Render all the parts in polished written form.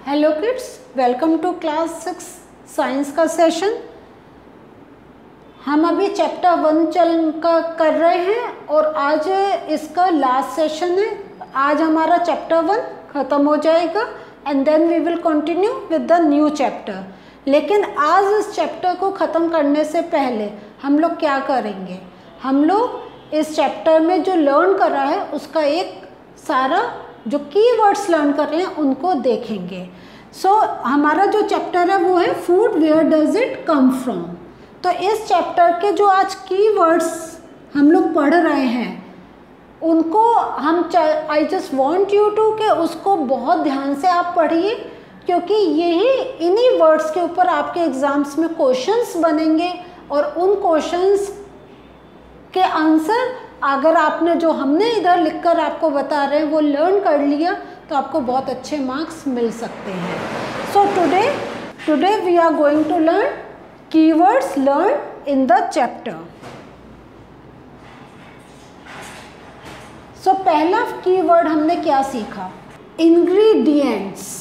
Hello kids, welcome to class 6 science का session. हम अभी चैप्टर 1 कर रहे हैं और आज इसका लास्ट सेशन है। आज हमारा चैप्टर 1 ख़त्म हो जाएगा and then we will continue with the new chapter. लेकिन आज इस चैप्टर को ख़त्म करने से पहले हम लोग क्या करेंगे, हम लोग इस चैप्टर में जो लर्न कर रहा है उसका एक सारा जो कीवर्ड्स लर्न कर रहे हैं उनको देखेंगे। हमारा जो चैप्टर है वो है food, where does it come from. तो इस चैप्टर के जो आज कीवर्ड्स हम लोग पढ़ रहे हैं उनको हम I just want you to कि उसको बहुत ध्यान से आप पढ़िए, क्योंकि यही इन्हीं वर्ड्स के ऊपर आपके एग्ज़ाम्स में क्वेश्चंस बनेंगे और उन क्वेश्चंस के आंसर अगर आपने जो हमने इधर लिखकर आपको बता रहे हैं वो लर्न कर लिया तो आपको बहुत अच्छे मार्क्स मिल सकते हैं। So today we are going to learn keywords learn in the chapter. So पहला कीवर्ड हमने क्या सीखा, इंग्रेडिएंट्स।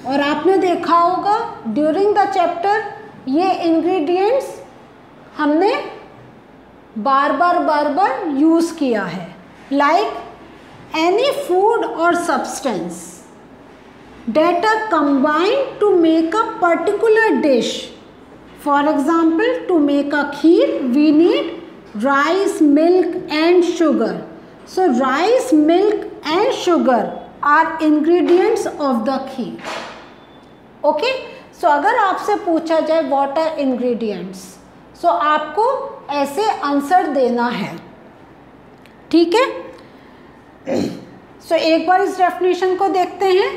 और आपने देखा होगा ड्यूरिंग द चैप्टर ये इंग्रेडिएंट्स हमने बार बार यूज़ किया है। लाइक एनी फूड और substance that are combined to make a particular dish. For example, to make a kheer we need rice, milk and sugar. So rice, milk and sugar are ingredients of the kheer. Okay? So अगर आपसे पूछा जाए what are ingredients, so आपको ऐसे answer देना है, ठीक है? So एक बार इस डेफिनेशन को देखते हैं।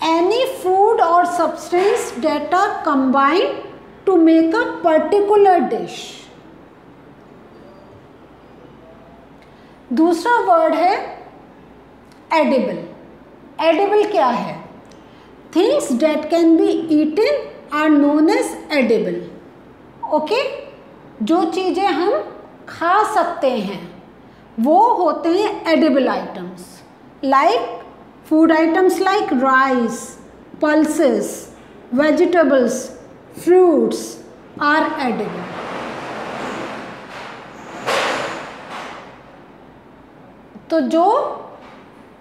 Any food or substance that are combined to make a particular dish. दूसरा वर्ड है edible. Edible क्या है? Things that can be eaten are known as edible. Okay? जो चीज़ें हम खा सकते हैं वो होते हैं edible items. Like food items like rice, pulses, vegetables, fruits are edible. तो जो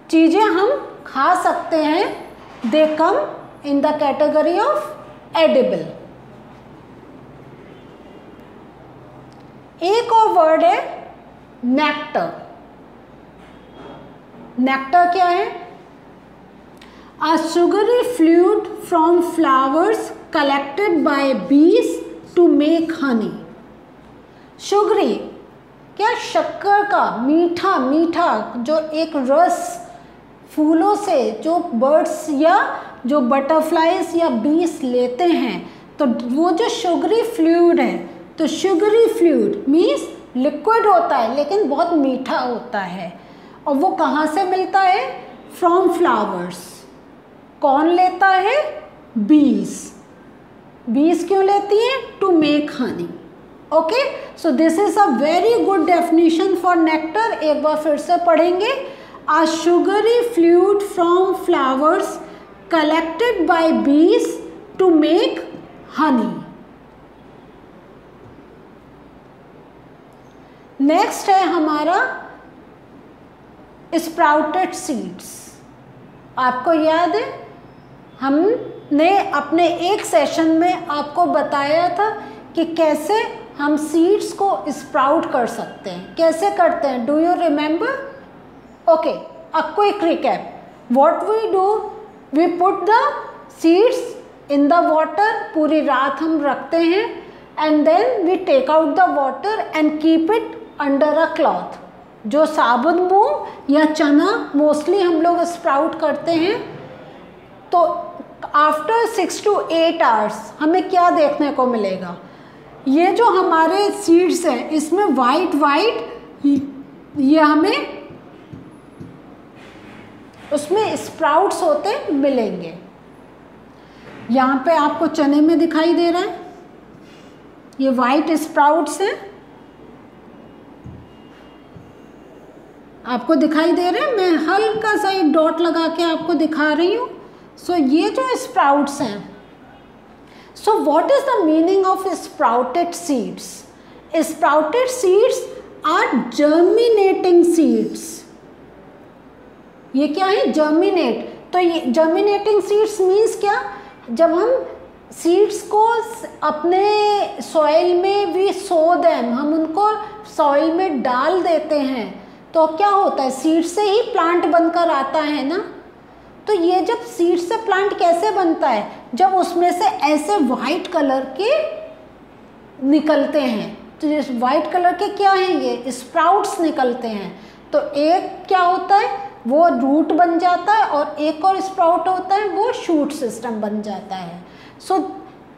चीज़ें हम खा सकते हैं they come in the category of edible. एक और वर्ड है नेक्टर। नेक्टर क्या है? A sugary fluid from flowers collected by bees to make honey. Sugary क्या? शक्कर का मीठा जो एक रस फूलों से जो बर्ड्स या जो बटरफ्लाइज या बीस लेते हैं, तो वो जो शुगरी फ्लूइड है, तो शुगरी फ्लूइड मीन्स लिक्विड होता है लेकिन बहुत मीठा होता है। और वो कहाँ से मिलता है? From flowers. कौन लेता है? बीज। बीज क्यों लेती हैं? To make honey. Okay, so this is a very good definition for nectar. एक बार फिर से पढ़ेंगे। A sugary fluid from flowers collected by bees to make honey. Next है हमारा स्प्राउटेड सीड्स। आपको याद है हमने अपने एक सेशन में आपको बताया था कि कैसे हम सीड्स को स्प्राउट कर सकते हैं। कैसे करते हैं? Do you remember? Okay, a quick recap. What we do, we put the seeds in the water. पूरी रात हम रखते हैं and then we take out the water and keep it under a cloth. जो साबुत मूंग या चना मोस्टली हम लोग स्प्राउट करते हैं, तो आफ्टर 6 to 8 आवर्स हमें क्या देखने को मिलेगा? ये जो हमारे सीड्स हैं इसमें वाइट ये हमें उसमें स्प्राउट्स होते मिलेंगे। यहाँ पे आपको चने में दिखाई दे रहा है, ये वाइट स्प्राउट्स हैं, आपको दिखाई दे रहे हैं। मैं हल्का सा एक डॉट लगा के आपको दिखा रही हूँ। सो ये जो स्प्राउट्स हैं, so what is the meaning of sprouted seeds? Sprouted seeds are germinating seeds. ये क्या है? जर्मिनेट। तो ये जर्मिनेटिंग सीड्स मीन्स क्या? जब हम सीड्स को अपने सॉइल में वी सो देम, हम उनको सॉइल में डाल देते हैं तो क्या होता है? सीड से ही प्लांट बनकर आता है ना। तो ये जब सीड से प्लांट कैसे बनता है? जब उसमें से ऐसे वाइट कलर के निकलते हैं। तो ये वाइट कलर के क्या हैं? ये स्प्राउट्स निकलते हैं। तो एक क्या होता है? वो रूट बन जाता है और एक और स्प्राउट होता है वो शूट सिस्टम बन जाता है।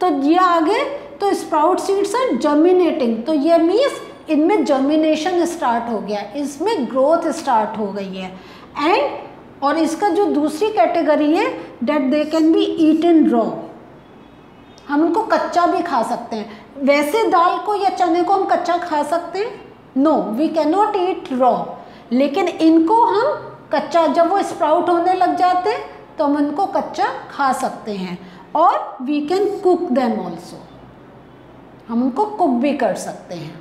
तो ये आगे तो स्प्राउट सीड्स आर जर्मिनेटिंग। तो ये मीन्स इनमें जर्मिनेशन स्टार्ट हो गया, इसमें ग्रोथ स्टार्ट हो गई है। एंड और इसका जो दूसरी कैटेगरी है that they can be eaten raw, हम उनको कच्चा भी खा सकते हैं। वैसे दाल को या चने को हम कच्चा खा सकते हैं? No, we can not eat raw. लेकिन इनको हम कच्चा, जब वो स्प्राउट होने लग जाते हैं तो हम उनको कच्चा खा सकते हैं। और we can cook them also, हम उनको कुक भी कर सकते हैं।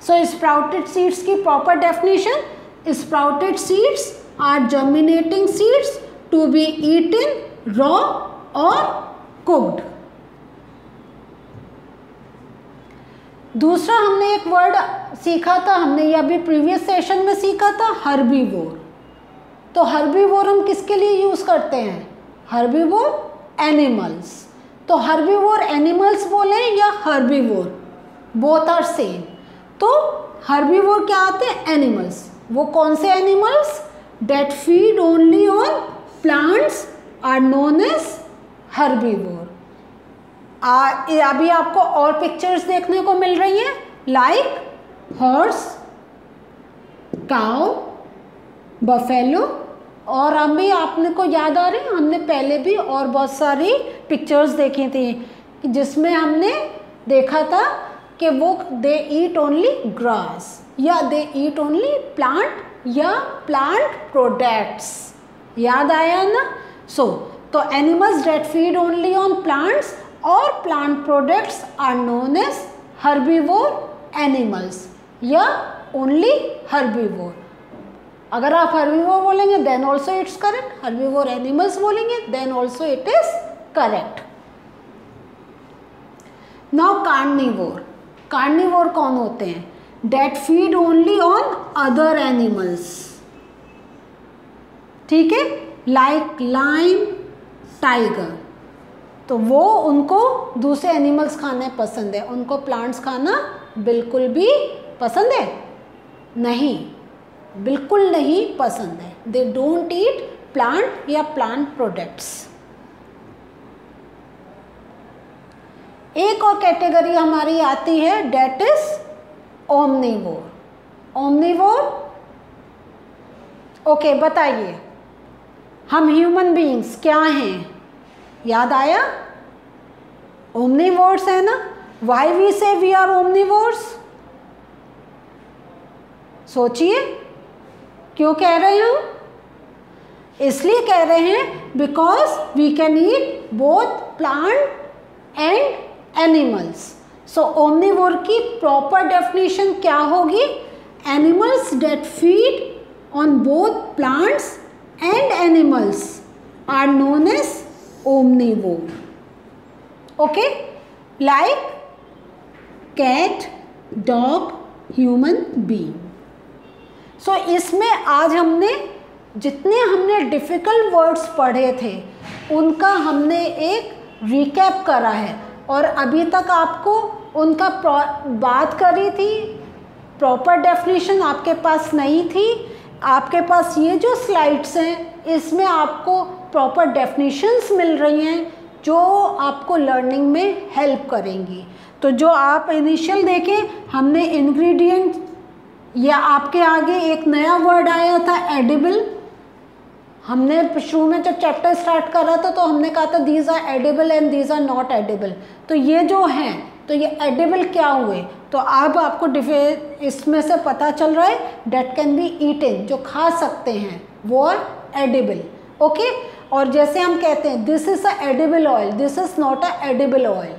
सो स्प्राउटेड सीड्स की proper definition, sprouted seeds are germinating seeds to be eaten raw और कुक्ड। दूसरा हमने एक वर्ड सीखा था, हमने ये अभी प्रीवियस सेशन में सीखा था, हर्बीवोर। तो हर्बीवोर हम किसके लिए यूज करते हैं? Herbivore animals. तो हर्बीवोर एनिमल्स बोले या हर्बीवोर, बोथ आर सेम। तो हर्बीवोर क्या आते हैं? एनिमल्स। वो कौन से animals? That feed only on plants are known as herbivore. अभी आपको और पिक्चर्स देखने को मिल रही हैं, लाइक हॉर्स, काउ, बफेलो। और अभी आपने को याद आ रही है, हमने पहले भी और बहुत सारी पिक्चर्स देखी थी जिसमें हमने देखा था कि वो दे ईट ओनली ग्रास या दे ईट ओनली प्लांट या प्लांट प्रोडक्ट्स। याद आया ना? तो animals that feed only on plants और plant products are known as herbivore animals या ओनली हर्बीवोर। अगर आप हर्बीवोर बोलेंगे then also it's correct, herbivore animals बोलेंगे then also it is correct. Now carnivore. Carnivore कौन होते हैं? That feed only on other animals. ठीक है, लाइक लायन, टाइगर। तो वो उनको दूसरे एनिमल्स खाने पसंद है, उनको प्लांट्स खाना बिल्कुल भी पसंद है नहीं, बिल्कुल नहीं पसंद है। दे डोंट ईट प्लांट या प्लांट प्रोडक्ट्स। एक और कैटेगरी हमारी आती है that is omnivore. Omnivore, okay बताइए, हम ह्यूमन बीइंग्स क्या हैं? याद आया? ओमनीवोर्स है ना। वाई वी से वी आर ओमनीवोर्स? सोचिए क्यों कह रहे हैं हम? इसलिए कह रहे हैं because we can eat both plant and animals. So omnivore की प्रॉपर डेफिनेशन क्या होगी? Animals that feed on both plants and animals are known as omnivore. Okay, like cat, dog, human being. So इसमें आज हमने जितने हमने difficult words पढ़े थे उनका हमने एक रिकैप करा है और अभी तक आपको उनका बात करी थी, प्रॉपर डेफिनेशन आपके पास नहीं थी। आपके पास ये जो स्लाइड्स हैं इसमें आपको प्रॉपर डेफिनेशंस मिल रही हैं जो आपको लर्निंग में हेल्प करेंगी। तो जो आप इनिशियल देखें, हमने इंग्रेडिएंट या आपके आगे एक नया वर्ड आया था एडिबल। हमने शुरू में जब चैप्टर स्टार्ट करा था तो हमने कहा था these are edible and these are not edible. तो ये जो हैं तो ये एडिबल क्या हुए? तो अब आपको इसमें से पता चल रहा है डेट कैन बी ईटन, जो खा सकते हैं वो आर एडिबल। ओके, और जैसे हम कहते हैं this is a edible oil, this is not a edible oil,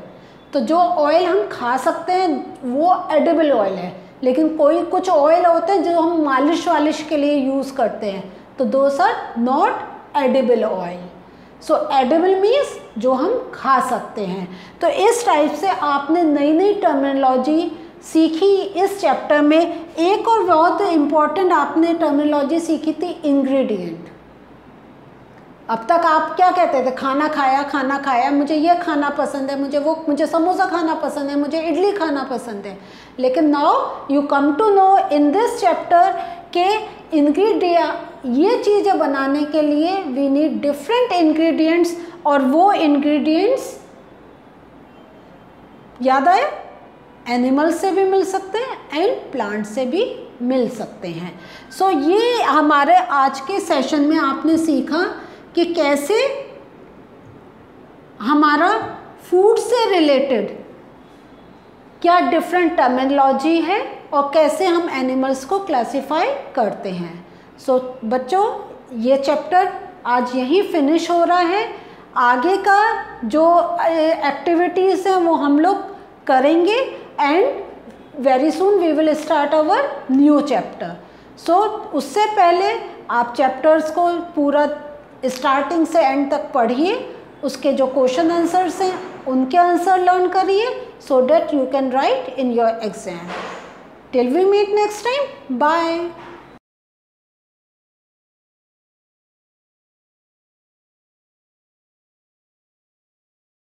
तो जो ऑयल हम खा सकते हैं वो एडिबल ऑयल है, लेकिन कोई कुछ ऑयल होते हैं जो हम मालिश वालिश के लिए यूज़ करते हैं, तो those are not edible oil. So edible means जो हम खा सकते हैं। तो इस टाइप से आपने नई नई टर्मिनोलॉजी सीखी इस चैप्टर में। एक और बहुत इम्पॉर्टेंट आपने टर्मिनोलॉजी सीखी थी इंग्रेडिएंट। अब तक आप क्या कहते थे, खाना खाया, मुझे ये खाना पसंद है, मुझे समोसा खाना पसंद है, मुझे इडली खाना पसंद है। लेकिन now you come to know in this chapter के इंग्रेडिएंट, ये चीज़ें बनाने के लिए वी नीड डिफरेंट इंग्रेडिएंट्स, और वो इंग्रेडिएंट्स याद आया, एनिमल से भी मिल सकते हैं एंड प्लांट से भी मिल सकते हैं। सो ये हमारे आज के सेशन में आपने सीखा कि कैसे हमारा फूड से रिलेटेड क्या डिफरेंट टर्मिनोलॉजी है और कैसे हम एनिमल्स को क्लासिफाई करते हैं। सो बच्चों, ये चैप्टर आज यहीं फिनिश हो रहा है। आगे का जो एक्टिविटीज़ हैं वो हम लोग करेंगे and very soon we will start our new chapter. So उससे पहले आप चैप्टर्स को पूरा स्टार्टिंग से एंड तक पढ़िए, उसके जो क्वेश्चन आंसर्स हैं उनके आंसर लर्न करिए, so that you can write in your exam. Till we meet next time, bye.